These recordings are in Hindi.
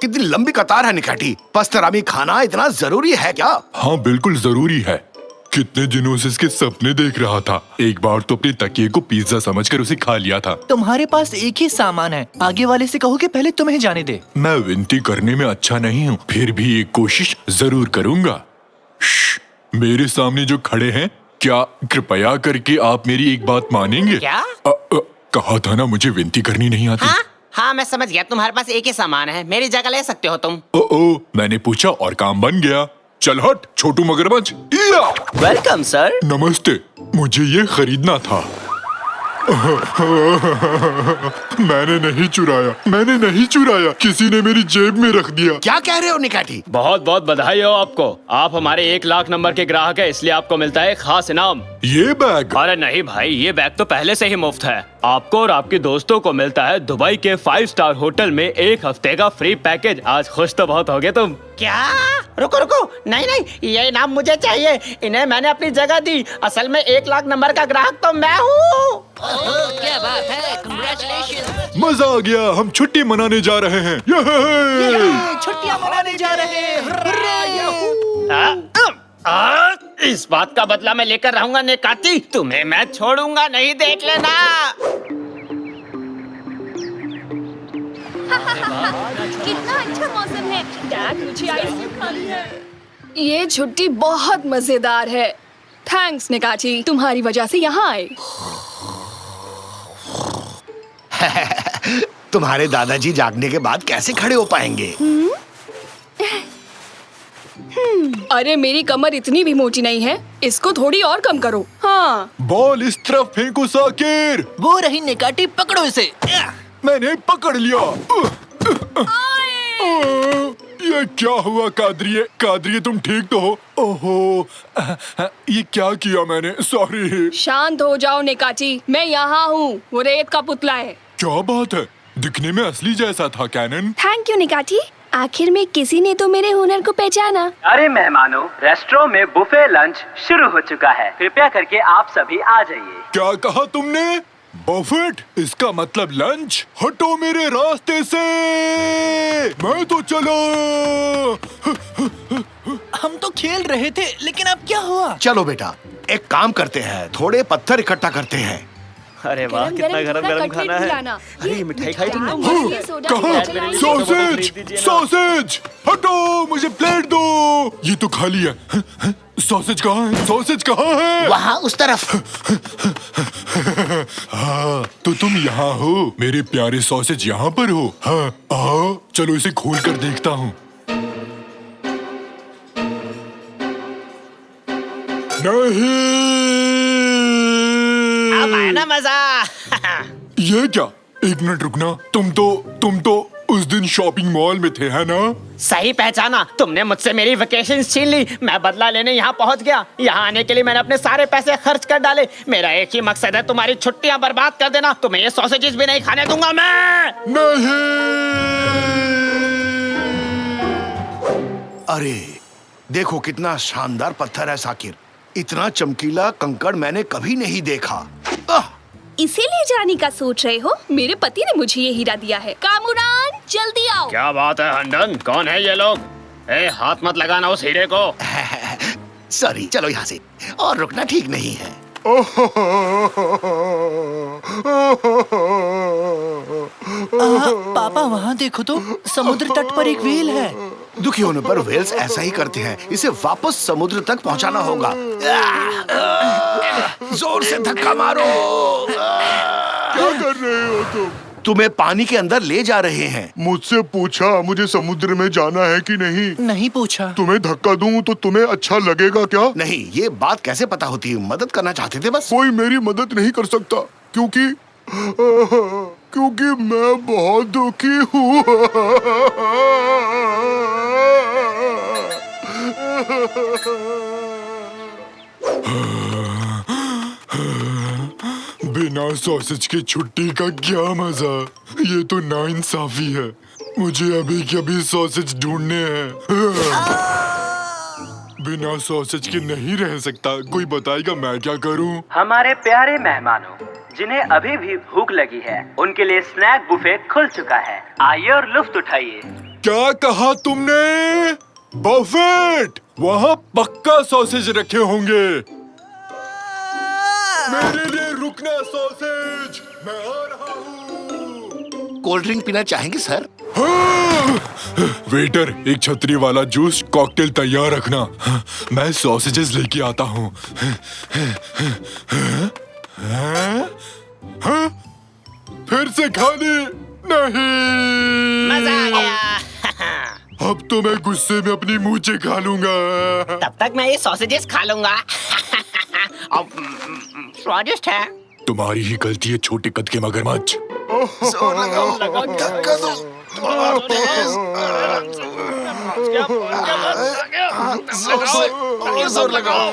कितनी लंबी कतार है निकाटी। पस्तरामी खाना इतना जरूरी है क्या? हाँ बिल्कुल जरूरी है। कितने दिनों से इसके सपने देख रहा था। एक बार तो अपने तकिए को पिज्जा समझकर उसे खा लिया था। तुम्हारे पास एक ही सामान है, आगे वाले से कहो कि पहले तुम्हें जाने दे। मैं विनती करने में अच्छा नहीं हूँ, फिर भी एक कोशिश जरूर करूँगा। मेरे सामने जो खड़े हैं, क्या कृपया करके आप मेरी एक बात मानेंगे? क्या? कहा था ना मुझे विनती करनी नहीं आती। हाँ मैं समझ गया, तुम्हारे पास एक ही सामान है, मेरी जगह ले सकते हो तुम। ओ, मैंने पूछा और काम बन गया। चल हट छोटू मगरमच्छ। Welcome sir. नमस्ते, मुझे ये खरीदना था। मैंने नहीं चुराया, किसी ने मेरी जेब में रख दिया। क्या कह रहे हो निकाटी? बहुत बहुत बधाई हो आपको, आप हमारे 1 लाख नंबर के ग्राहक हैं, इसलिए आपको मिलता है खास इनाम। ये बैग? अरे नहीं भाई, ये बैग तो पहले से ही मुफ्त है। आपको और आपके दोस्तों को मिलता है दुबई के 5 स्टार होटल में 1 हफ्ते का फ्री पैकेज। आज खुश तो बहुत होगे तुम। क्या? रुको रुको, नहीं, ये इनाम मुझे चाहिए। इन्हें मैंने अपनी जगह दी, असल में 1 लाख नंबर का ग्राहक तो मैं हूँ। क्या बात है, कांग्रेचुलेशन। मजा आ गया, हम छुट्टी मनाने जा रहे हैं। छुट्टियां मनाने जा रहे हैं। इस बात का बदला मैं लेकर रहूंगा निकाती, तुम्हें मैं छोड़ूंगा नहीं, देख लेना। कितना अच्छा मौसम है। डैड मुझे आइसक्रीम खानी है। ये छुट्टी बहुत मजेदार है। थैंक्स निकाची, तुम्हारी वजह से यहाँ आए। तुम्हारे दादाजी जागने के बाद कैसे खड़े हो पाएंगे? अरे मेरी कमर इतनी भी मोटी नहीं है, इसको थोड़ी और कम करो। हाँ। बॉल इस तरफ फेंको साकिर। वो रही निकाटी, पकड़ो इसे। मैंने पकड़ लिया। ये क्या हुआ कादरिए तुम ठीक तो हो? ओहो, ये क्या किया मैंने? सॉरी। शांत हो जाओ निकाची, मैं यहाँ हूँ। वो रेत का पुतला है। क्या बात है, दिखने में असली जैसा था कैनन। थैंक यू निकाची, आखिर में किसी ने तो मेरे हुनर को पहचाना। अरे मेहमानों, रेस्टोरेंट में बुफे लंच शुरू हो चुका है, कृपया करके आप सभी आ जाइए। क्या कहा तुमने? बफेट? इसका मतलब लंच? हटो मेरे रास्ते से, मैं तो चला। हम तो खेल रहे थे, लेकिन अब क्या हुआ? चलो बेटा, एक काम करते हैं, थोड़े पत्थर इकट्ठा करते हैं। अरे वाह, कितना गरम गरम खाना है। अरे ये मिठाई खाई तुमने? सॉसेज, हटो, मुझे प्लेट दो। ये तो खाली है। सॉसेज कहाँ है? सॉसेज कहाँ है? वहाँ उस तरफ। हाँ, तो तुम यहाँ हो, मेरे प्यारे सॉसेज यहाँ पर हो। हाँ, आओ, चलो इसे खोल कर देखता हूँ। नहीं, अब आया ना मजा। ये क्या? एक मिनट रुकना, तुम तो उस दिन शॉपिंग मॉल में थे, है ना? सही पहचाना, तुमने मुझसे मेरी वेकेशन छीन ली। मैं बदला लेने यहाँ पहुँच गया। यहाँ आने के लिए मैंने अपने सारे पैसे खर्च कर डाले। मेरा एक ही मकसद है, तुम्हारी छुट्टियाँ बर्बाद कर देना। तुम्हें ये सॉसेजेस भी नहीं खाने दूंगा मैं। नहीं। अरे देखो कितना शानदार पत्थर है साकिर, इतना चमकीला कंकड़ मैंने कभी नहीं देखा। इसीलिए जाने का सोच रहे हो? मेरे पति ने मुझे ये हीरा दिया है। कामुरान, जल्दी आओ। क्या बात है हंडन, कौन है ये लोग? हाथ मत लगाना उस हीरे को। सॉरी, चलो यहाँ से, और रुकना ठीक नहीं है। पापा वहाँ देखो तो, समुद्र तट पर एक व्हेल है। दुखी होने पर व्हेल्स ऐसा ही करते हैं, इसे वापस समुद्र तक पहुँचाना होगा। जोर से धक्का मारो। क्या कर रहे हो तुम? तुम्हें पानी के अंदर ले जा रहे हैं। मुझसे पूछा मुझे समुद्र में जाना है कि नहीं? नहीं पूछा। तुम्हें धक्का दूं तो तुम्हें अच्छा लगेगा क्या? नहीं, ये बात कैसे पता होती है? मदद करना चाहते थे बस। कोई मेरी मदद नहीं कर सकता, क्योंकि मैं बहुत दुखी हूँ। बिना सॉसेज की छुट्टी का क्या मजा। ये तो नाइंसाफी है। मुझे अभी के अभी सॉसेज ढूंढने हैं। बिना सॉसेज के नहीं रह सकता। कोई बताएगा मैं क्या करूं? हमारे प्यारे मेहमानों, जिन्हें अभी भी भूख लगी है, उनके लिए स्नैक बुफे खुल चुका है। आइए और लुफ्त उठाइए। क्या कहा तुमने? बफेट, वहाँ पक्का सॉसेज रखे होंगे। मेरे लिए रुकना सॉसेज, मैं आ रहा हूँ। कोल्ड ड्रिंक पीना चाहेंगे सर? वेटर, एक छतरी वाला जूस कॉकटेल तैयार रखना। मैं सॉसेजेस लेके आता हूँ। फिर से खाने नहीं। मजा आ गया। अब तो मैं गुस्से में अपनी मूंछें खा लूंगा। तब तक मैं ये सॉसेजेस खा लूंगा। अब स्वादिष्ट है। तुम्हारी ही गलती है छोटे कद के मगरमच्छ। जोर लगाओ, धक्का दो। और जोर लगाओ।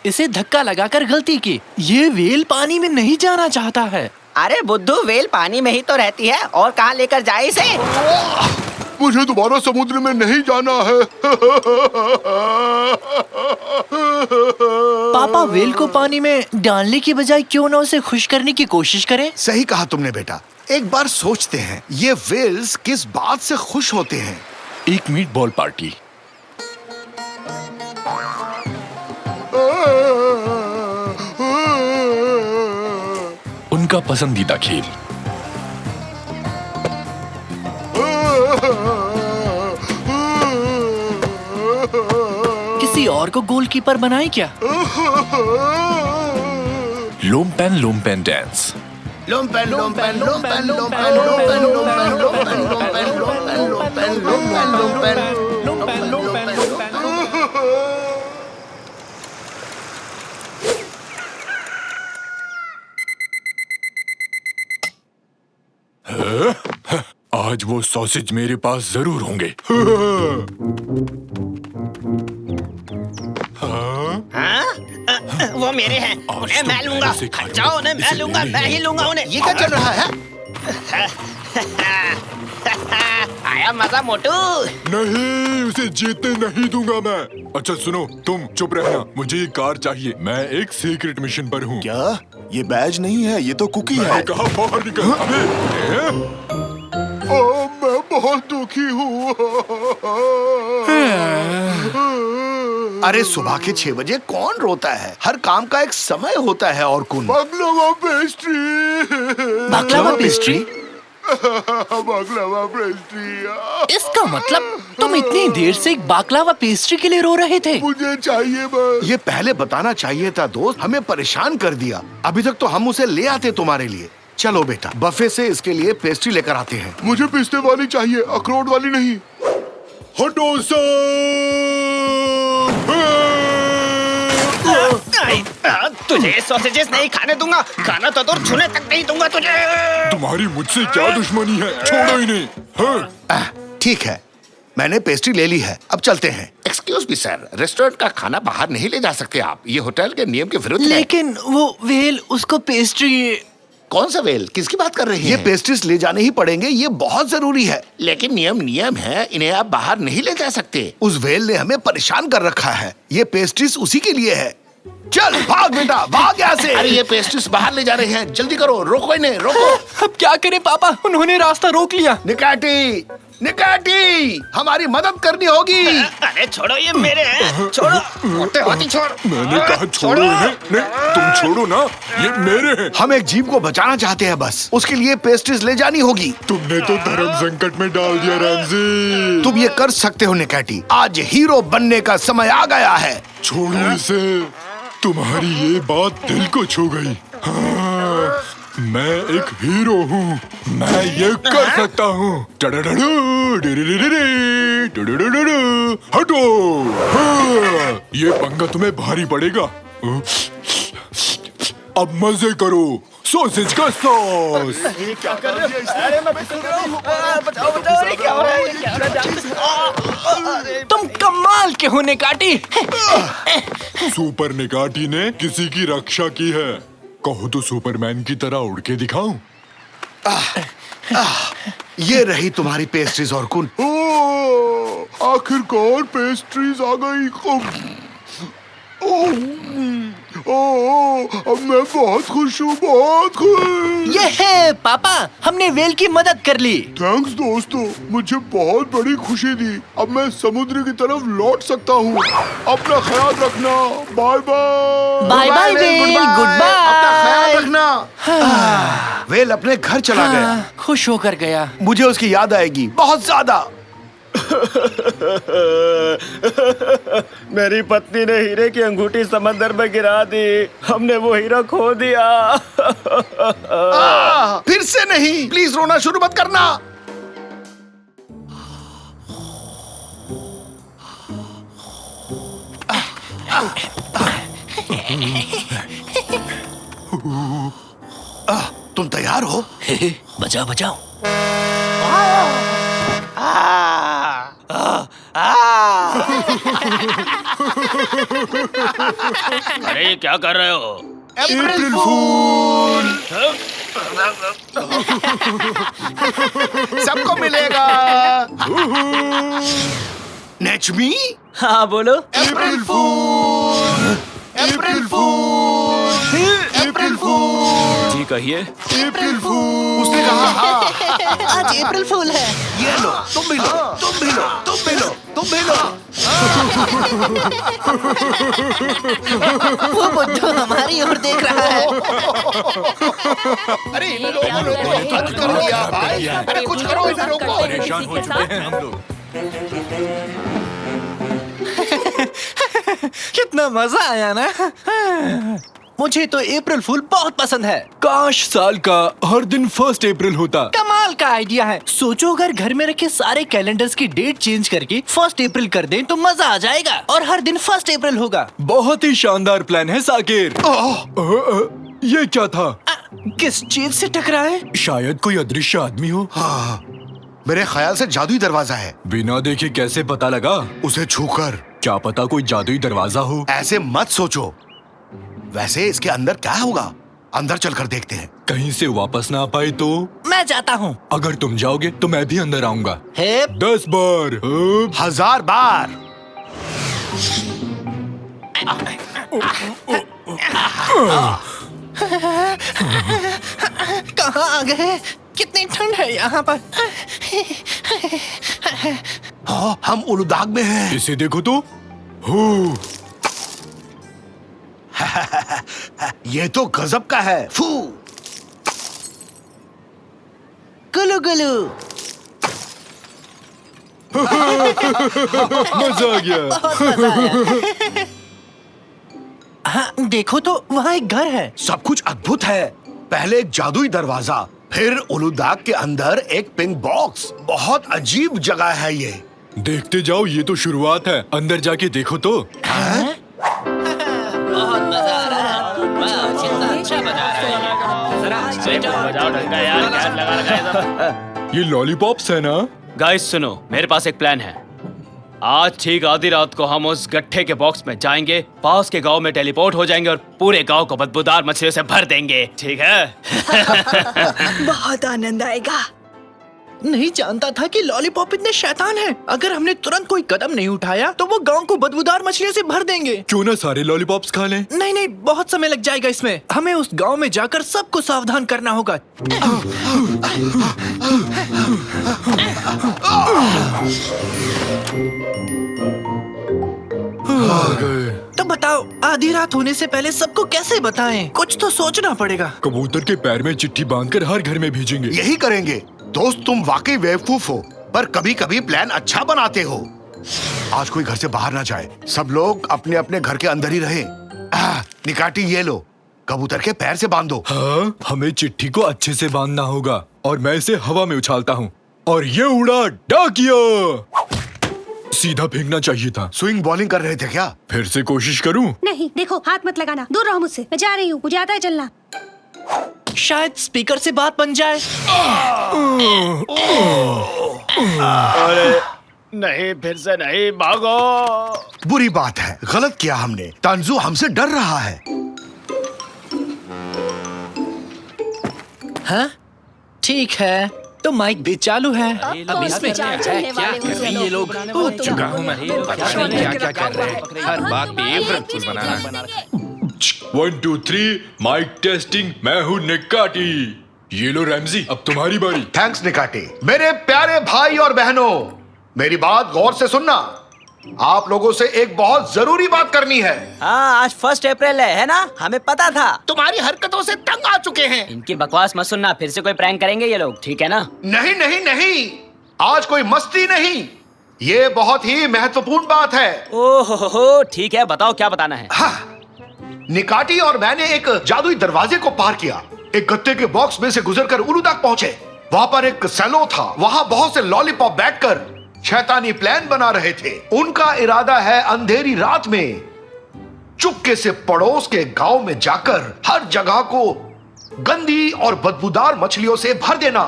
इसे धक्का लगाकर गलती की। ये व्हेल पानी में नहीं जाना चाहता है। अरे बुद्धू, व्हेल पानी में ही तो रहती है और कहाँ लेकर जाए इसे? मुझे दोबारा समुद्र में नहीं जाना है। पापा व्हेल को पानी में डालने की बजाय क्यों ना उसे खुश करने की कोशिश करें? सही कहा तुमने बेटा। एक बार सोचते हैं, ये व्हेल्स किस बात से खुश होते हैं? एक मीट बॉल पार्टी। उनका पसंदीदा खेल। किसी और को गोलकीपर बनाए क्या? लोमपेन डांस। लोमपेन लोमपेन लोमपेन लोमपेन लोमपेन लोमपेन लोमपेन लोमपेन लोमपेन लोमपेन लोमपेन लोमपेन। आज वो सॉसेज मेरे पास जरूर होंगे। वो मेरे हैं, उन्हें मैं लूंगा। जाओ, उन्हें मैं लूंगा, मैं ही लूंगा उन्हें। ये क्या चल रहा है? आया मजा मोटू। नहीं, उसे जीतने नहीं दूंगा मैं। अच्छा सुनो, तुम चुप रहना। मुझे ये कार चाहिए। मैं एक सीक्रेट मिशन पर हूँ। क्या? ये बैज नहीं है, ये तो कुकी है। कहा बाहर निकल। मैं बहुत दुखी हूँ। अरे सुबह के 6 बजे कौन रोता है? हर काम का एक समय होता है। और कौन? बाकलावा पेस्ट्री। बाकलावा पेस्ट्री? बाकलावा पेस्ट्री। इसका मतलब तुम इतनी देर से एक बाकलावा पेस्ट्री के लिए रो रहे थे? मुझे चाहिए बस। ये पहले बताना चाहिए था दोस्त, हमें परेशान कर दिया। अभी तक तो हम उसे ले आते तुम्हारे लिए। चलो बेटा, बफे से इसके लिए पेस्ट्री लेकर आते हैं। मुझे पिस्ते वाली चाहिए, अखरोट वाली नहीं। हटो तुझे सॉसेजेस नहीं खाने दूंगा। खाना तो दूर, छूने तक नहीं दूंगा तुझे। तुम्हारी मुझसे क्या दुश्मनी है? छोड़ो ही नहीं। ठीक है, मैंने पेस्ट्री ले ली है, अब चलते हैं। एक्सक्यूज मी सर, रेस्टोरेंट का खाना बाहर नहीं ले जा सकते आप। ये होटल के नियम के विरुद्ध है। लेकिन वो व्हेल उसको पेस्ट्री। कौन सा वेल? किसकी बात कर रही है? ये पेस्ट्रीज ले जाने ही पड़ेंगे, ये बहुत जरूरी है। लेकिन नियम है, इन्हें आप बाहर नहीं ले जा सकते। उस वेल ने हमें परेशान कर रखा है। ये पेस्ट्रीज उसी के लिए है। चल भाग बेटा, भाग यहाँ से। अरे ये पेस्ट्रीज बाहर ले जा रहे हैं, जल्दी करो, रोको इन्हें, रोको। अब क्या करें पापा, उन्होंने रास्ता रोक लिया। निकाटी, निकाटी, हमारी मदद करनी होगी। अरे छोड़ो, ये मेरे हैं। छोड़ो, होते होती छोड़। मैंने कहा छोड़ो इन्हें। नहीं, तुम छोड़ो ना, ये मेरे हैं। हम एक जीव को बचाना चाहते हैं बस, उसके लिए पेस्ट्रीज ले जानी होगी। तुमने तो धर्म संकट में डाल दिया रैमजी। तुम ये कर सकते हो निकाटी, आज हीरो बनने का समय आ गया है। छोड़ो इसे, तुम्हारी ये बात दिल को छू गई। हाँ, मैं एक हीरो हूँ, मैं ये कर सकता हूँ। हटो। हाँ, ये पंगा तुम्हें भारी पड़ेगा। अब मजे करो, सॉसेज का सॉस। क्या कर रहे हो? अरे मैं बचाओ, अरे क्या हो रहा है? तुम कमाल के हो निकाटी। सुपर निकाटी ने किसी की रक्षा की है। कहो तो सुपरमैन की तरह उड़ के दिखाऊं? ये रही तुम्हारी पेस्ट्रीज और कुन। आखिरकार पेस्ट्रीज आ गई। अब मैं बहुत खुश हूँ, बहुत खुश। ये है पापा, हमने वेल की मदद कर ली। थैंक्स दोस्तों, मुझे बहुत बड़ी खुशी दी। अब मैं समुद्र की तरफ लौट सकता हूँ। अपना ख्याल रखना। Bye bye. Bye bye well, good अपना ख्याल बाय। रखना। वेल अपने घर चला गया। खुश होकर गया। मुझे उसकी याद आएगी बहुत ज्यादा। मेरी पत्नी ने हीरे की अंगूठी समंदर में गिरा दी। हमने वो हीरा खो दिया। फिर से नहीं, प्लीज रोना शुरू मत करना। तुम तैयार हो? बचाओ बचाओ। अरे ये क्या कर रहे हो? अप्रैल फूल। सबको मिलेगा। नेचमी? हाँ बोलो। अप्रैल फूल। अप्रैल फूल। अप्रैल फूल। जी कहिए। अप्रैल फूल। उसने कहा हाँ। आज अप्रैल फूल है। ये लो, तुम भी लो, तुम भी लो, तुम भी लो, तुम भी लो। वो बुद्धू हमारी ओर देख रहा है। अरे इन लोगों ने तो हद कर दिया भाई। अरे कुछ करो इन लोगों को। परेशान हो चुके हैं हम लोग। कितना मजा आया ना। मुझे तो अप्रैल फूल बहुत पसंद है। काश साल का हर दिन 1 अप्रैल होता। कमाल का आइडिया है। सोचो अगर घर में रखे सारे कैलेंडर्स की डेट चेंज करके 1 अप्रैल कर दें तो मजा आ जाएगा और हर दिन 1 अप्रैल होगा। बहुत ही शानदार प्लान है साकिर। ये क्या था? किस चीज से टकराए? शायद कोई अदृश्य आदमी हो। हाँ, मेरे ख्याल से जादुई दरवाजा है। बिना देखे कैसे पता लगा? उसे छूकर। क्या पता कोई जादुई दरवाजा हो। ऐसे मत सोचो। वैसे इसके अंदर क्या होगा? अंदर चलकर देखते हैं। कहीं से वापस ना आ पाए तो? मैं जाता हूँ। अगर तुम जाओगे तो मैं भी अंदर आऊंगा। 10 बार। 1000 बार। कहाँ आ गए? कितनी ठंड है यहाँ पर। हाँ, हम उलुदाग में हैं। इसे देखो तो। हो, ये तो गजब का है। फू। गुलू गुलू। मजा आ गया। बहुत मजा आया। हाँ, देखो तो वहाँ एक घर है। सब कुछ अद्भुत है। पहले एक जादुई दरवाजा, फिर उलुदाग के अंदर एक पिंक बॉक्स। बहुत अजीब जगह है ये। देखते जाओ, ये तो शुरुआत है। अंदर जाके देखो तो। बहुत मजा आ रहा है। वाह, कितना अच्छा बजा रहा है। बजाओ ढंग का यार, क्या लगा रखा है सब? ये लॉलीपॉप्स है ना? गाइस सुनो, मेरे पास एक प्लान है। आज ठीक आधी रात को हम उस गट्ठे के बॉक्स में जाएंगे, पास के गांव में टेलीपोर्ट हो जाएंगे और पूरे गांव को बदबूदार मछलियों से भर देंगे। ठीक है? बहुत आनंद आएगा। नहीं जानता था कि लॉलीपॉप इतने शैतान हैं। अगर हमने तुरंत कोई कदम नहीं उठाया तो वो गांव को बदबूदार मछलियों से भर देंगे। क्यों ना सारे लॉलीपॉप्स खा लें? नहीं नहीं, बहुत समय लग जाएगा इसमें। हमें उस गांव में जाकर सबको सावधान करना होगा। तो बताओ, आधी रात होने से पहले सबको कैसे बताएं? कुछ तो सोचना पड़ेगा। कबूतर के पैर में चिट्ठी बांधकर हर घर में भेजेंगे। यही करेंगे। दोस्त, तुम वाकई बेवकूफ हो, पर कभी कभी प्लान अच्छा बनाते हो। आज कोई घर से बाहर ना जाए। सब लोग अपने अपने घर के अंदर ही रहे। निकाटी, ये लो, कबूतर के पैर से बांधो। हाँ, हमें चिट्ठी को अच्छे से बांधना होगा और मैं इसे हवा में उछालता हूँ और ये उड़ा डाकिया। सीधा फेंकना चाहिए था। स्विंग बॉलिंग कर रहे थे क्या? फिर से कोशिश करूं? नहीं, देखो, हाथ मत लगाना। दूर रहो मुझसे। मैं जा रही हूँ, मुझे आता है चलना। शायद स्पीकर से बात बन जाए। अरे नहीं, फिर से नहीं, भागो। बुरी बात है, गलत किया हमने। तांजू हमसे डर रहा है। हाँ, ठीक है, तो माइक भी चालू है। अब इसमें क्या चलने वाले हो ये लोग? हो चुका हूँ मैं। क्या क्या कर रहे हैं? हर बात पे अप्रैल फूल बनाना। 1 2 3 माइक टेस्टिंग, मैं हूँ निकाटी। ये लो रैमजी, अब तुम्हारी बारी। थैंक्स निकाटी। मेरे प्यारे भाई और बहनों, मेरी बात गौर से सुनना। आप लोगों से एक बहुत जरूरी बात करनी है। हाँ, आज 1 अप्रैल है ना? हमें पता था। तुम्हारी हरकतों से तंग आ चुके हैं। इनकी बकवास मत सुनना, फिर से कोई प्रैंक करेंगे ये लोग, ठीक है ना? नहीं नहीं नहीं, आज कोई मस्ती नहीं, ये बहुत ही महत्वपूर्ण बात है। ओहो, ठीक है, बताओ क्या बताना है। हाँ, निकाटी और मैंने एक जादुई दरवाजे को पार किया। एक गत्ते के बॉक्स में से गुजरकर उलू तक पहुंचे। वहां पर एक सैलो था। वहां बहुत से लॉलीपॉप बैठकर शैतानी प्लान बना रहे थे। उनका इरादा है अंधेरी रात में चुपके से पड़ोस के गांव में जाकर हर जगह को गंदी और बदबूदार मछलियों से भर देना।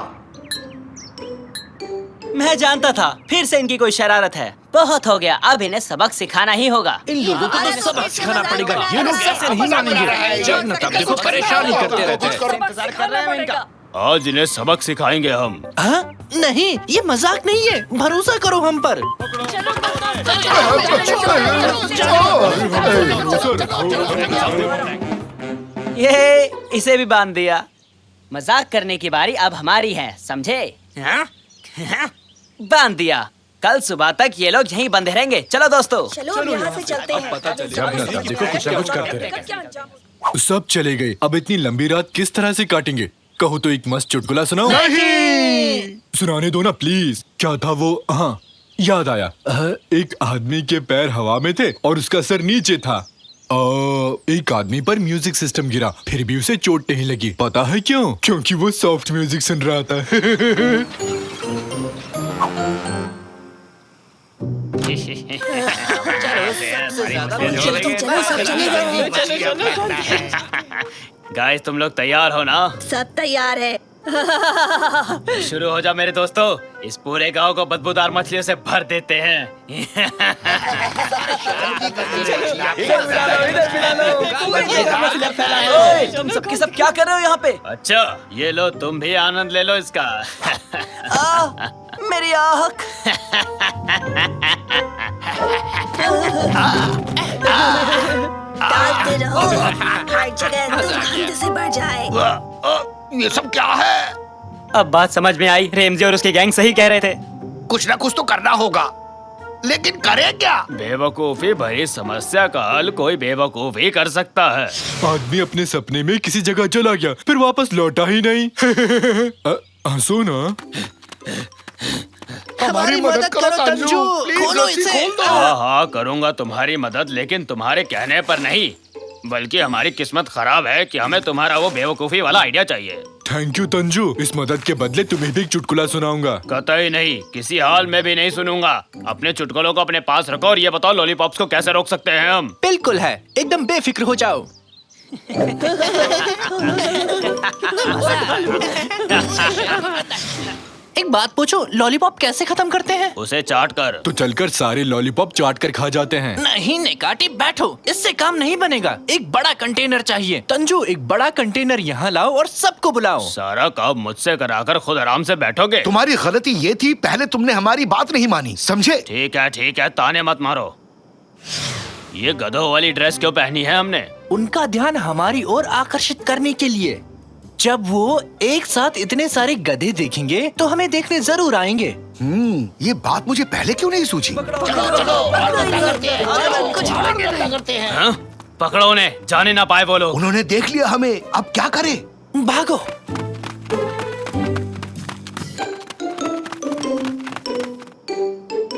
मैं जानता था, फिर से इनकी कोई शरारत है। बहुत हो गया, अब इन्हें सबक सिखाना ही होगा। इन लोगों को तो सबक सिखाना पड़ेगा। ये लोग कैसे नहीं मानेंगे, जब न तब देखो परेशान ही करते रहते हैं। इंतजार कर रहे हैं इनका। आज इन्हें सबक सिखाएंगे हम। हाँ? नहीं, ये मजाक नहीं है, भरोसा करो हम पर। ये इसे भी बांध दिया। मजाक करने की बारी अब हमारी है, समझे? हाँ? बांध दिया। कल सुबह तक ये लोग यहीं बंधे रहेंगे। चलो दोस्तों, चलो यहाँ से चलते हैं। जब न तब देखो कुछ ना कुछ करते रहे। सब चले गए, अब इतनी लंबी रात किस तरह से काटेंगे? कहो तो एक मस्त चुटकुला सुनाओ। नहीं, सुनाने दो ना प्लीज। क्या था वो? हाँ, याद आया। एक आदमी के पैर हवा में थे और उसका सर नीचे था। एक आदमी पर म्यूजिक सिस्टम गिरा, फिर भी उसे चोट नहीं लगी। पता है क्यों? क्योंकि वो सॉफ्ट म्यूजिक सुन रहा था। गाइस, तुम लोग तैयार हो ना? सब तैयार है। शुरू हो जाओ मेरे दोस्तों। इस पूरे गांव को बदबूदार मछलियों से भर देते हैं। तुम सबके सब क्या कर रहे हो यहाँ पे? अच्छा, ये लो, तुम भी आनंद ले लो इसका। मेरी आँख। डालते रहो, हर जगह दुर्गंध से भर जाए। ये सब क्या है? अब बात समझ में आई, रेमजी और उसकी गैंग सही कह रहे थे। कुछ ना कुछ तो करना होगा, लेकिन करें क्या? बेवकूफी भरी समस्या का हल कोई बेवकूफ ही कर सकता है। आदमी अपने सपने में किसी जगह चला गया, फिर वापस लौटा ही नहीं। हंसो ना। हमारी मदद करो तंजू, खोलो इसे। हाँ हाँ, करूँगा तुम्हारी मदद, लेकिन तुम्हारे कहने पर नहीं, बल्कि हमारी किस्मत खराब है कि हमें तुम्हारा वो बेवकूफी वाला आइडिया चाहिए। थैंक यू तंजू, इस मदद के बदले तुम्हें भी एक चुटकुला सुनाऊंगा। कतई नहीं, किसी हाल में भी नहीं सुनूंगा। अपने चुटकुलों को अपने पास रखो और ये बताओ, लॉलीपॉप्स को कैसे रोक सकते हैं हम? बिल्कुल है, एकदम बेफिक्र हो जाओ। एक बात पूछो, लॉलीपॉप कैसे खत्म करते हैं? उसे चाट कर। तो चलकर सारे लॉलीपॉप चाट कर खा जाते हैं। नहीं निकाटी, बैठो, इससे काम नहीं बनेगा। एक बड़ा कंटेनर चाहिए। तंजू, एक बड़ा कंटेनर यहाँ लाओ और सबको बुलाओ। सारा काम मुझसे कराकर खुद आराम से बैठोगे? तुम्हारी गलती ये थी, पहले तुमने हमारी बात नहीं मानी, समझे? ठीक है, ताने मत मारो। ये गधों वाली ड्रेस क्यों पहनी है हमने? उनका ध्यान हमारी ओर आकर्षित करने के लिए। जब वो एक साथ इतने सारे गधे देखेंगे तो हमें देखने जरूर आएंगे। ये बात मुझे पहले क्यों नहीं सूझी? हाँ? पकड़ो उन्हें, जाने ना पाए वो लोग। उन्होंने देख लिया हमें, अब क्या करें? भागो।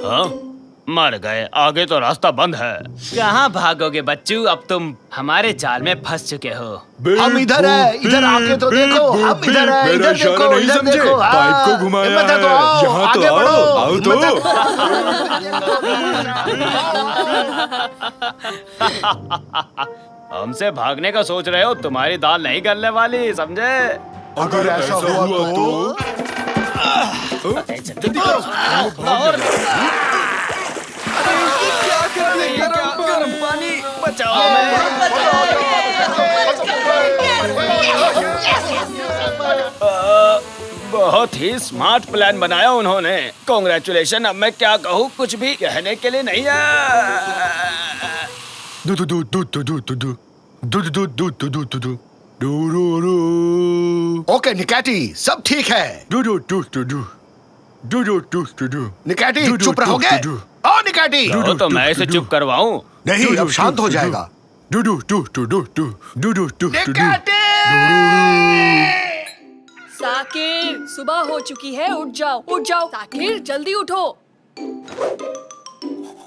हाँ? मर गए, आगे तो रास्ता बंद है। कहाँ भागोगे बच्चू, अब तुम हमारे जाल में फंस चुके हो। हम इधर है, इधर आके तो देखो, हम इधर है, इधर देखो, इधर देखो। पाइप को घुमाया हिम्मत है तो है। आओ, यहाँ तो आगे बढ़ो, आओ हिम्मत है तो। हमसे भागने का सोच रहे हो? तुम्हारी दाल नहीं गलने वाली, समझे? अगर ऐसा हुआ तो जल्दी करो। गरम पानी बचाओ। बहुत ही स्मार्ट प्लान बनाया उन्होंने। कॉन्ग्रेचुलेशन। अब मैं क्या कहूँ, कुछ भी कहने के लिए नहीं है। दू दू दू दू दू दू दू दू ओके निकैटी, सब ठीक है। दू दू दू दू दू दू दू दू दू दू निकैटी दू, दू, चुप दू, रहोगे? दू, दू। ओ निकैटी, तो मैं इसे चुप करवाऊं? नहीं अब शांत हो जाएगा। दू दू दू दू दू दू दू दू दू निकैटी! साकिर, सुबह हो चुकी है, उठ जाओ साकिर, जल्दी उठो।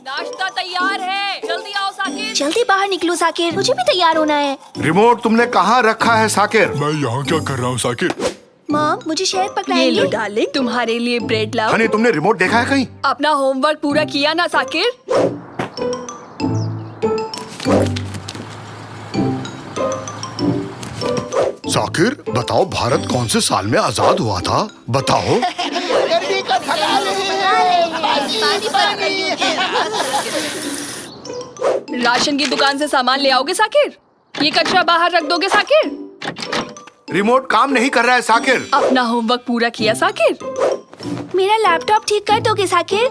नाश्ता तैयार है, जल्दी आओ साकिर। जल्दी बाहर निकलो साकिर, मुझे भी तैयार होना है। रिमोट तुमने कहाँ रखा है साकिर? मैं यहाँ क्या कर रहा हूँ साकिर? मॉम मुझे शहद ये लो पकड़ाएंगे? डार्लिंग, तुम्हारे लिए ब्रेड लाओ। हनी तुमने रिमोट देखा है कहीं? अपना होमवर्क पूरा किया ना साकिर? साकिर बताओ, भारत कौन से साल में आजाद हुआ था? बताओ। राशन की दुकान से सामान ले आओगे साकिर? ये कचरा बाहर रख दोगे साकिर? रिमोट काम नहीं कर रहा है साकिर। अपना होमवर्क पूरा किया साकिर? मेरा लैपटॉप ठीक कर दोगे साकिर?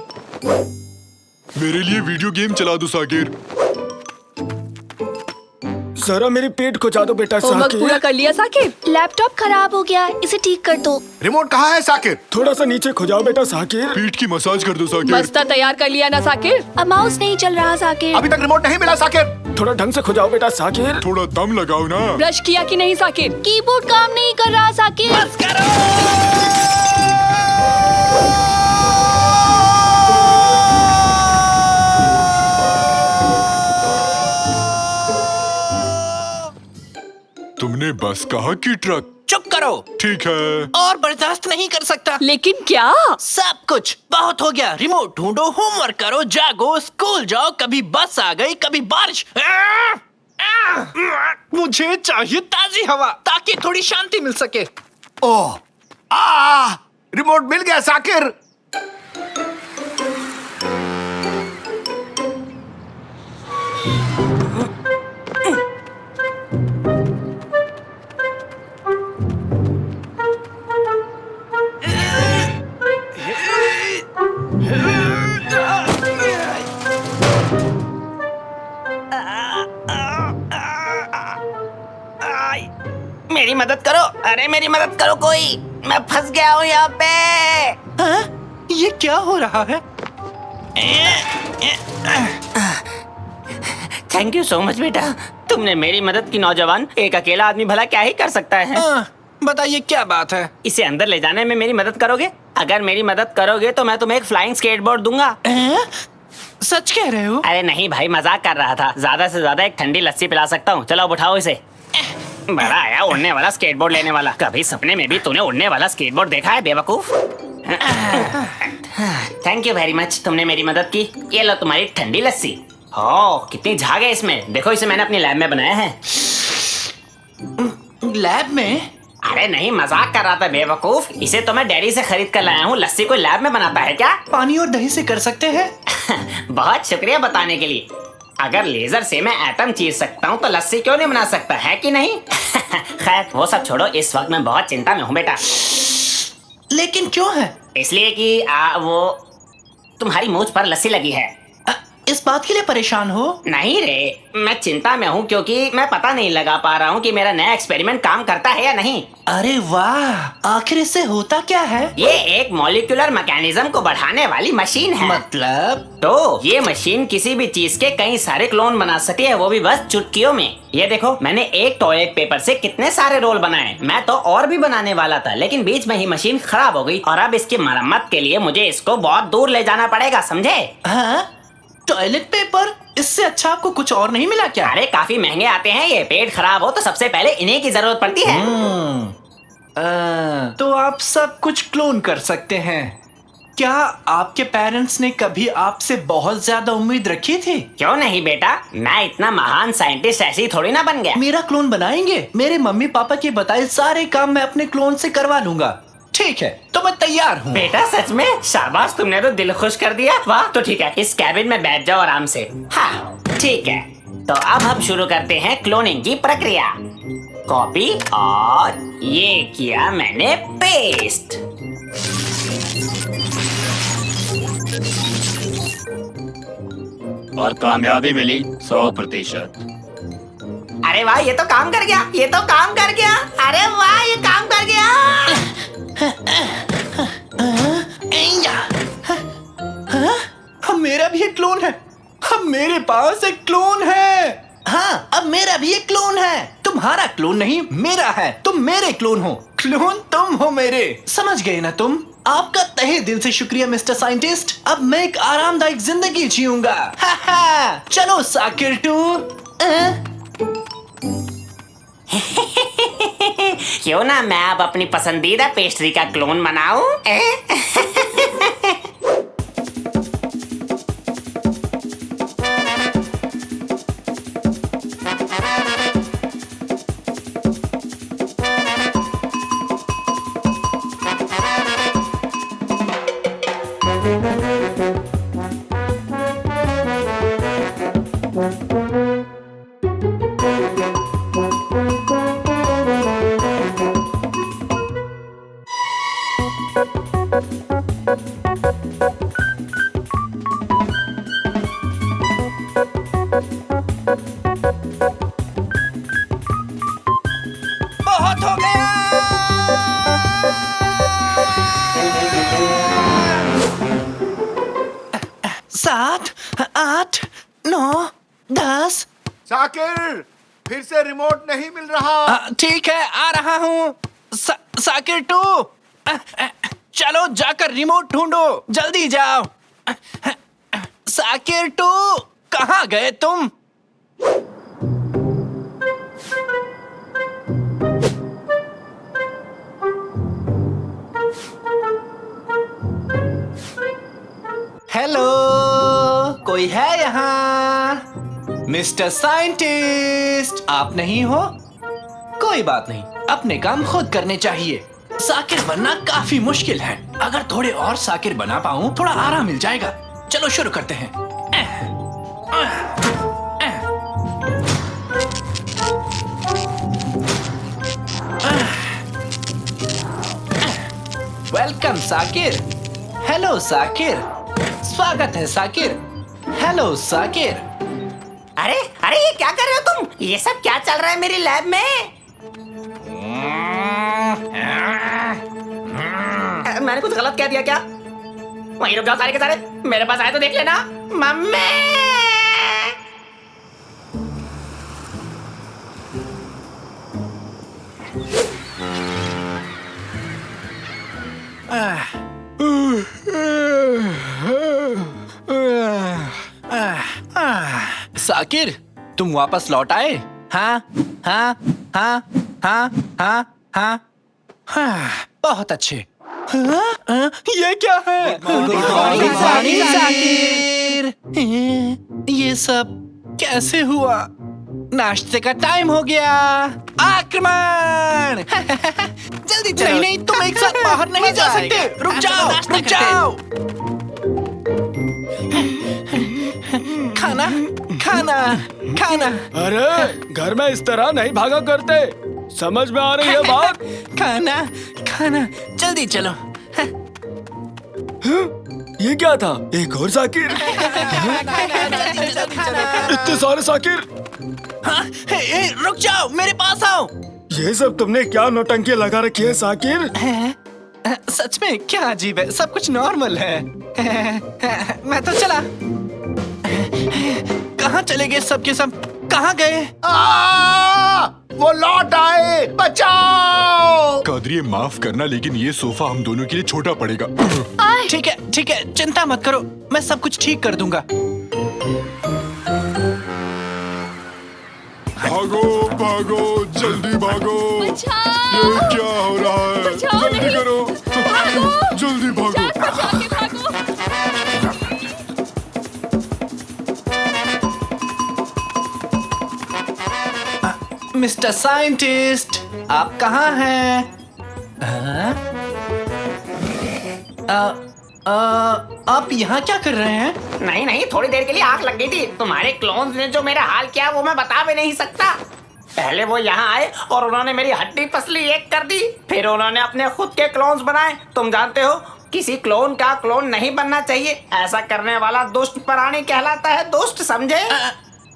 मेरे लिए वीडियो गेम चला दो साकिर। जरा मेरे पेट को जा दो बेटा होमवर्क पूरा कर लिया साकिर? लैपटॉप खराब हो गया, इसे ठीक कर दो। रिमोट कहाँ है साकिर? थोड़ा सा नीचे खो जाओ बेटा साकिर। पीठ की मसाज कर दो साकिर। बस्ता तैयार कर लिया ना साकिर? अब माउस नहीं चल रहा साकिर। अभी तक रिमोट नहीं मिला साकिर। थोड़ा ढंग से खो जाओ बेटा साकिर। थोड़ा दम लगाओ ना। ब्रश किया कि नहीं साकिर? कीबोर्ड काम नहीं कर रहा साकिर। तुमने बस कहा कि ट्रक? चुप करो, ठीक है। और बर्दाश्त नहीं कर सकता। लेकिन क्या? सब कुछ बहुत हो गया। रिमोट ढूंढो, होमवर्क करो, जागो, स्कूल जाओ, कभी बस आ गई, कभी बारिश। मुझे चाहिए ताजी हवा ताकि थोड़ी शांति मिल सके। ओह, रिमोट मिल गया साकिर। मेरी मदद करो, अरे मेरी मदद करो कोई, मैं फंस गया हूँ यहाँ पे। हाँ? ये क्या हो रहा है? थैंक यू सो मच बेटा, तुमने मेरी मदद की। नौजवान, एक अकेला आदमी भला क्या ही कर सकता है। बताइए क्या बात है? इसे अंदर ले जाने में मेरी मदद करोगे? अगर मेरी मदद करोगे तो मैं तुम्हें एक फ्लाइंग स्केटबोर्ड दूंगा। सच कह रहे हो? अरे नहीं भाई, मजाक कर रहा था। ज्यादा से ज्यादा एक ठंडी लस्सी पिला सकता हूँ। चलो अब उठाओ इसे। बड़ा आया उड़ने वाला स्केटबोर्ड लेने वाला। कभी सपने में भी तूने उड़ने वाला स्केटबोर्ड देखा है बेवकूफ? थैंक यू वेरी मच, तुमने मेरी मदद की। ये लो तुम्हारी ठंडी लस्सी। ओह कितनी झाग है इसमें। देखो, इसे मैंने अपनी लैब में बनाया है। लैब में? अरे नहीं, मजाक कर रहा था बेवकूफ। इसे तो मैं डेयरी से खरीद कर लाया हूँ। लस्सी कोई लैब में बनाता है क्या? पानी और दही से कर सकते हैं। बहुत शुक्रिया बताने के लिए। अगर लेजर से मैं एटम चीर सकता हूँ तो लस्सी क्यों नहीं बना सकता, है कि नहीं? खैर वो सब छोड़ो, इस वक्त मैं बहुत चिंता में हूँ बेटा। लेकिन क्यों है? इसलिए कि वो तुम्हारी मूंछ पर लस्सी लगी है। इस बात के लिए परेशान हो? नहीं रे, मैं चिंता में हूँ क्योंकि मैं पता नहीं लगा पा रहा हूँ कि मेरा नया एक्सपेरिमेंट काम करता है या नहीं। अरे वाह, आखिर इससे होता क्या है? ये एक मॉलिक्यूलर मैकेनिज्म को बढ़ाने वाली मशीन है। मतलब? तो ये मशीन किसी भी चीज के कई सारे क्लोन बना सकती है, वो भी बस चुटकियों में। ये देखो, मैंने एक टॉयलेट पेपर से कितने सारे रोल बनाए। मैं तो और भी बनाने वाला था, लेकिन बीच में ही मशीन खराब हो गई और अब इसकी मरम्मत के लिए मुझे इसको बहुत दूर ले जाना पड़ेगा, समझे? हाँ? Toilet paper? इससे अच्छा आपको कुछ और नहीं मिला क्या? अरे काफी महंगे आते हैं ये। पेट खराब हो तो सबसे पहले इन्हीं की जरूरत पड़ती है। तो आप सब कुछ क्लोन कर सकते हैं। क्या आपके पेरेंट्स ने कभी आपसे बहुत ज्यादा उम्मीद रखी थी? क्यों नहीं बेटा, मैं इतना महान साइंटिस्ट ऐसे ही थोड़ी ना बन गया। मेरा क्लोन बनाएंगे? मेरे मम्मी पापा के बताए सारे काम मैं अपने क्लोन से करवा लूंगा। ठीक है, तो मैं तैयार हूँ। बेटा सच में? शाबाश, तुमने तो दिल खुश कर दिया। वाह, तो ठीक है, इस कैबिन में बैठ जाओ आराम से। हाँ ठीक है, तो अब हम शुरू करते हैं क्लोनिंग की प्रक्रिया। कॉपी और ये किया मैंने पेस्ट। और कामयाबी मिली 100%। अरे वाह, ये तो काम कर गया, ये तो काम कर गया। अरे वाह, ये काम कर गया। अब मेरा भी एक क्लोन है। अब मेरे पास एक क्लोन है। हाँ, अब मेरा भी एक क्लोन है। तुम्हारा क्लोन नहीं, मेरा है। तुम मेरे क्लोन हो, क्लोन तुम हो मेरे। समझ गए ना तुम? आपका तहे दिल से शुक्रिया मिस्टर साइंटिस्ट। अब मैं एक आरामदायक जिंदगी जीऊंगा। चलो साकिर टू। क्यों ना मैं अब अपनी पसंदीदा पेस्ट्री का क्लोन बनाऊं? बहुत हो गया। 7, 8, 9, 10। साकिर, फिर से रिमोट नहीं मिल रहा। ठीक है, आ रहा हूँ। साकिर टू, चलो जाकर रिमोट ढूंढो, जल्दी जाओ। साकिर टू, कहाँ गए तुम? हेलो, कोई है यहाँ? मिस्टर साइंटिस्ट, आप नहीं हो? कोई बात नहीं, अपने काम खुद करने चाहिए। साकिर बनना काफी मुश्किल है। अगर थोड़े और साकिर बना पाऊं, थोड़ा आराम मिल जाएगा। चलो शुरू करते हैं। वेलकम साकिर। हेलो साकिर, स्वागत है साकिर। हेलो साकिर। अरे अरे, ये क्या कर रहे हो तुम? ये सब क्या चल रहा है मेरी लैब में? मैंने कुछ गलत कह दिया क्या? वहीं रुक जाओ सारे के सारे, मेरे पास आए तो देख लेना। मम्मी, साकिर, तुम वापस लौट आए? हाँ हाँ हाँ हाँ हाँ हाँ हाँ, बहुत अच्छे। ये क्या है? साकिर, ये सब कैसे हुआ? नाश्ते का टाइम हो गया। आक्रमण! जल्दी चलो। नहीं, तुम एक साथ बाहर नहीं जा सकते। रुक जाओ, रुक जाओ। खाना खाना खाना। अरे घर में इस तरह नहीं भागा करते, समझ में आ रही है बात? खाना खाना, जल्दी चलो। ये क्या था? एक और साकिर? इतने सारे साकिर? हाँ, रुक जाओ, मेरे पास आओ। ये सब तुमने क्या नौटंकी लगा रखी है साकिर? सच में क्या अजीब है, सब कुछ नॉर्मल है। मैं तो चला। कहाँ चले गए सब के सब? कहाँ गए? वो लौट आए, बचाओ! कादरी, माफ करना, लेकिन ये सोफा हम दोनों के लिए छोटा पड़ेगा। ठीक है, चिंता मत करो, मैं सब कुछ ठीक कर दूंगा। भागो भागो, जल्दी भागो। बचाओ! ये क्या हो रहा है? बचाओ, जल्दी नहीं। करो, भागो! जल्दी भागो। जान बचा के भागो! मिस्टर साइंटिस्ट, आप कहाँ हैं? आप यहाँ क्या कर रहे हैं? नहीं नहीं, थोड़ी देर के लिए आग लग गई थी। तुम्हारे क्लोन्स ने जो मेरा हाल किया वो मैं बता भी नहीं सकता। पहले वो यहाँ आए और उन्होंने मेरी हड्डी पसली एक कर दी, फिर उन्होंने अपने खुद के क्लोन्स बनाए। तुम जानते हो, किसी क्लोन का क्लोन नहीं बनना चाहिए। ऐसा करने वाला दुष्ट प्राणी कहलाता है। दुष्ट, समझे?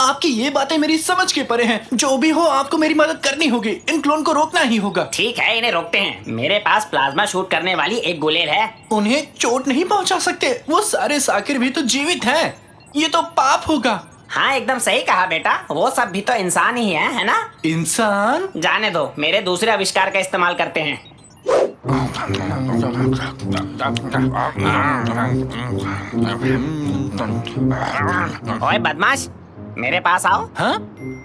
आपकी ये बातें मेरी समझ के परे हैं। जो भी हो आपको मेरी मदद करनी होगी। इन क्लोन को रोकना ही होगा। ठीक है, इन्हें रोकते हैं। मेरे पास प्लाज्मा शूट करने वाली एक गुलेल है। उन्हें चोट नहीं पहुंचा सकते। वो सारे साकिर भी तो जीवित हैं। ये तो पाप होगा। हाँ, एकदम सही कहा बेटा। वो सब भी तो इंसान ही है ना? इंसान? जाने दो, मेरे दूसरे आविष्कार का इस्तेमाल करते हैं। ओए बदमाश, मेरे पास आओ। हाँ?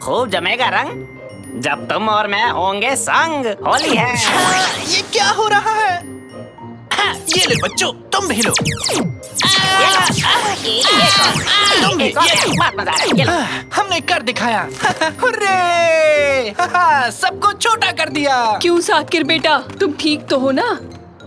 खूब जमेगा रंग जब तुम और मैं होंगे संग। होली है। ये क्या हो रहा है? हाँ, ये ले बच्चों, तुम भी लो। तुम भी, हमने कर दिखाया। हुर्रे! सबको छोटा कर दिया। क्यों साकिर बेटा, तुम ठीक तो हो ना?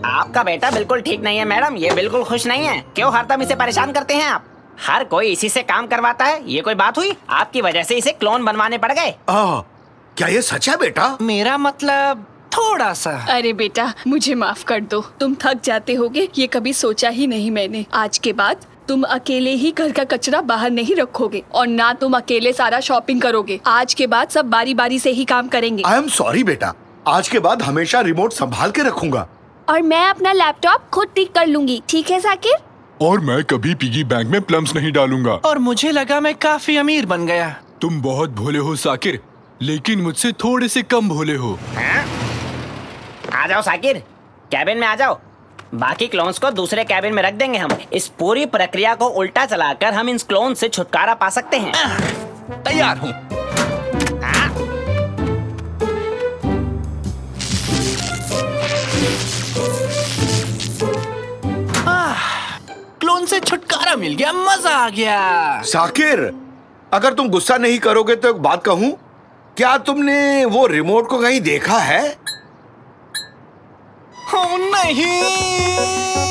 आपका बेटा बिल्कुल ठीक नहीं है मैडम। ये बिल्कुल खुश नहीं है। क्यों हरदम इसे परेशान करते हैं आप? हर कोई इसी से काम करवाता है। ये कोई बात हुई? आपकी वजह से इसे क्लोन बनवाने पड़ गए। क्या ये सच है बेटा? मेरा मतलब थोड़ा सा। अरे बेटा, मुझे माफ कर दो। तुम थक जाते होगे, ये कभी सोचा ही नहीं मैंने। आज के बाद तुम अकेले ही घर का कचरा बाहर नहीं रखोगे और ना तुम अकेले सारा शॉपिंग करोगे। आज के बाद सब बारी बारी से ही काम करेंगे। आई एम सॉरी बेटा, आज के बाद हमेशा रिमोट संभाल के रखूंगा। और मैं अपना लैपटॉप खुद ठीक कर लूंगी। ठीक है साकिर? और मैं कभी पिगी बैंक में प्लम्स नहीं डालूंगा। और मुझे लगा मैं काफी अमीर बन गया। तुम बहुत भोले हो साकिर, लेकिन मुझसे थोड़े से कम भोले हो। आ जाओ साकिर, कैबिन में आ जाओ। बाकी क्लोन्स को दूसरे कैबिन में रख देंगे हम। इस पूरी प्रक्रिया को उल्टा चलाकर हम इन क्लोन से छुटकारा पा सकते हैं। तैयार हूँ। क्लोन से छुटकारा मिल गया, मजा आ गया। साकिर, अगर तुम गुस्सा नहीं करोगे तो एक बात कहूं, क्या तुमने वो रिमोट को कहीं देखा है? नहीं।